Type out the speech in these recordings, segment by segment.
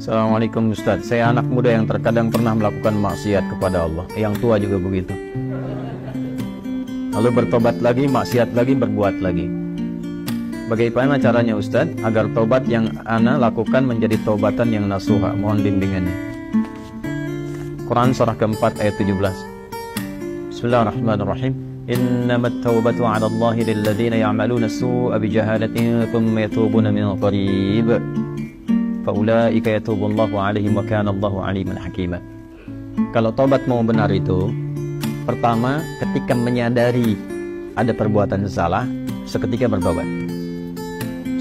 Assalamualaikum Ustaz, saya anak muda yang terkadang pernah melakukan maksiat kepada Allah. Yang tua juga begitu. Lalu bertobat lagi, maksiat lagi, berbuat lagi. Bagaimana caranya Ustaz agar tobat yang ana lakukan menjadi tobatan yang nasuha? Mohon bimbingannya. Quran surah keempat ayat 17. Bismillahirrahmanirrahim. Innamat taubatu 'ala Allahi lilladzina ya'maluna as-su'a bijahalatin thumma yatubuna min qarib. Faulaika yatubullahu 'alaihim wa kana Allahu 'aliman hakima. Kalau tobat mau benar itu, pertama ketika menyadari ada perbuatan salah, seketika bertobat.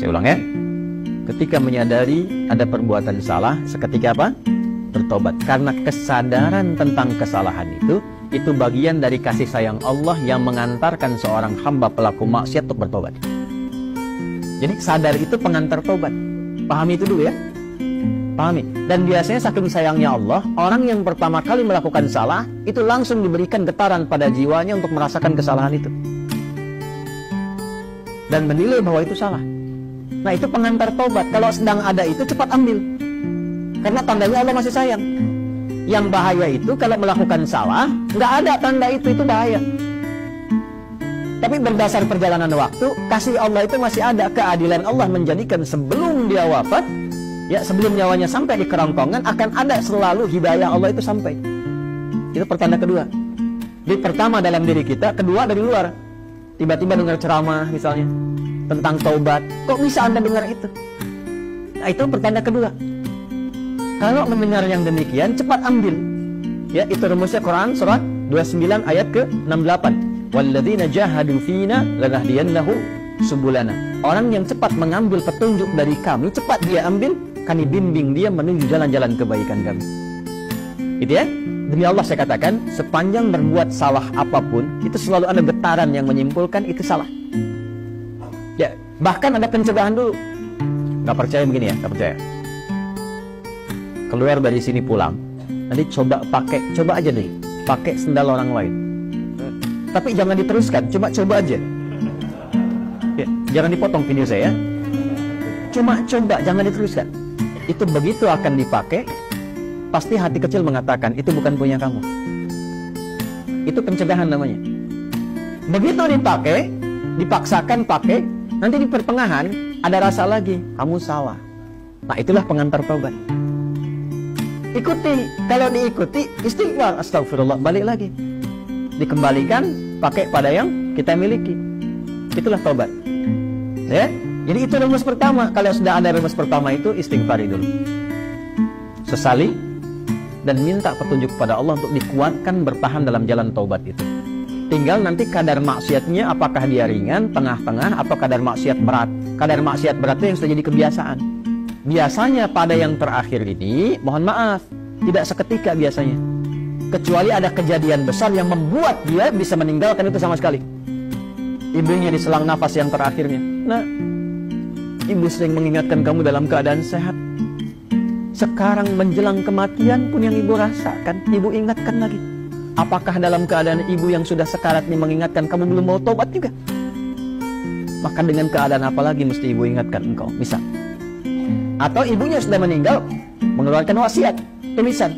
Saya ulang ya. Ketika menyadari ada perbuatan salah, seketika apa? Bertobat. Karena kesadaran tentang kesalahan itu bagian dari kasih sayang Allah yang mengantarkan seorang hamba pelaku maksiat untuk bertobat. Jadi sadar itu pengantar tobat. Pahami itu dulu ya. Pahami. Dan biasanya saking sayangnya Allah, orang yang pertama kali melakukan salah itu langsung diberikan getaran pada jiwanya untuk merasakan kesalahan itu dan menilai bahwa itu salah. Nah, itu pengantar tobat. Kalau sedang ada itu cepat ambil, karena tandanya Allah masih sayang. Yang bahaya itu kalau melakukan salah nggak ada tanda itu bahaya. Tapi berdasar perjalanan waktu, kasih Allah itu masih ada. Keadilan Allah menjadikan sebelum dia wafat, ya sebelum nyawanya sampai di kerongkongan, akan ada selalu hidayah Allah itu sampai. Itu pertanda kedua. Jadi pertama dalam diri kita, kedua dari luar. Tiba-tiba dengar ceramah misalnya tentang taubat, kok bisa Anda dengar itu? Nah, itu pertanda kedua. Kalau mendengar yang demikian, cepat ambil. Ya, itu rumusnya Quran surat 29 ayat ke-68. Walladzina jahadu fina lanahdiyannahum subulana. Orang yang cepat mengambil petunjuk dari kami, cepat dia ambil, kami bimbing dia menuju jalan-jalan kebaikan kami. Itu ya. Demi Allah saya katakan, sepanjang berbuat salah apapun, itu selalu ada getaran yang menyimpulkan itu salah. Ya, bahkan ada pencegahan dulu. Gak percaya begini ya, gak percaya. Keluar dari sini pulang, nanti coba aja deh, pakai sendal orang lain. Tapi jangan diteruskan, coba aja. Ya, jangan dipotong video saya. Coba, jangan diteruskan. Itu begitu akan dipakai, pasti hati kecil mengatakan itu bukan punya kamu. Itu pencegahan namanya. Begitu dipakai, dipaksakan pakai, nanti di pertengahan ada rasa lagi, kamu salah. Nah, itulah pengantar taubat. Ikuti, kalau diikuti istighfar, astagfirullah, balik lagi, dikembalikan pakai pada yang kita miliki. Itulah taubat. Ya, jadi itu rumus pertama. Kalau sudah ada rumus pertama itu, istighfari dulu, sesali, dan minta petunjuk pada Allah untuk dikuatkan bertahan dalam jalan taubat itu. Tinggal nanti kadar maksiatnya, apakah dia ringan, tengah-tengah, atau kadar maksiat berat. Kadar maksiat berat itu yang sudah jadi kebiasaan. Biasanya pada yang terakhir ini, mohon maaf, tidak seketika biasanya. Kecuali ada kejadian besar yang membuat dia bisa meninggalkan itu sama sekali. Ibunya diselang nafas yang terakhirnya. Nah, ibu sering mengingatkan kamu dalam keadaan sehat. Sekarang menjelang kematian pun yang ibu rasakan, ibu ingatkan lagi. Apakah dalam keadaan ibu yang sudah sekarat ini mengingatkan kamu belum mau tobat juga? Maka dengan keadaan apa lagi mesti ibu ingatkan engkau? Bisa. Atau ibunya sudah meninggal, mengeluarkan wasiat, tulisan.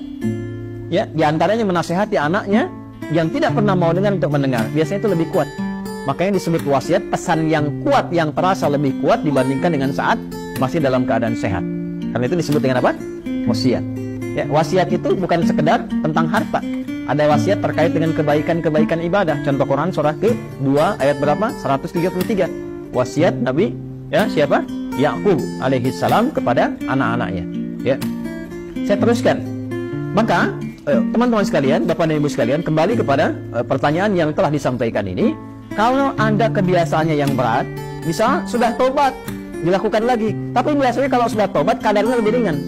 Ya, diantaranya menasihati anaknya yang tidak pernah mau dengar untuk mendengar. Biasanya itu lebih kuat. Makanya disebut wasiat, pesan yang kuat, yang terasa lebih kuat dibandingkan dengan saat masih dalam keadaan sehat. Karena itu disebut dengan apa? Wasiat. Ya, wasiat itu bukan sekedar tentang harta. Ada wasiat terkait dengan kebaikan-kebaikan ibadah. Contoh Quran surah ke-2 ayat berapa? 133. Wasiat Nabi, ya siapa? Yaqub alaihissalam kepada anak-anaknya. Ya. Saya teruskan. Maka teman-teman sekalian, Bapak dan Ibu sekalian, kembali kepada pertanyaan yang telah disampaikan ini. Kalau Anda kebiasaannya yang berat, bisa sudah tobat, dilakukan lagi. Tapi biasanya kalau sudah tobat, kadarnya lebih ringan.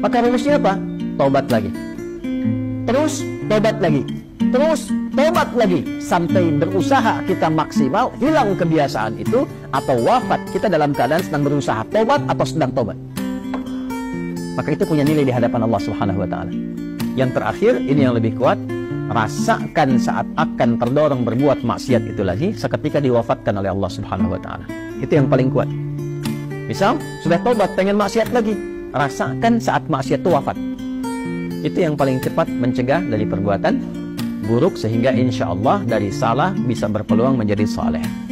Maka rumusnya apa? Tobat lagi. Terus tobat lagi. Terus tobat lagi. Sampai berusaha kita maksimal, hilang kebiasaan itu, atau wafat kita dalam keadaan sedang berusaha tobat atau sedang tobat. Maka itu punya nilai di hadapan Allah Subhanahu wa Ta'ala. Yang terakhir, ini yang lebih kuat. Rasakan saat akan terdorong berbuat maksiat itu lagi, seketika diwafatkan oleh Allah Subhanahu wa Ta'ala. Itu yang paling kuat. Misal, sudah tobat, pengen maksiat lagi, rasakan saat maksiat itu wafat. Itu yang paling cepat mencegah dari perbuatan buruk, sehingga insya Allah dari salah bisa berpeluang menjadi saleh.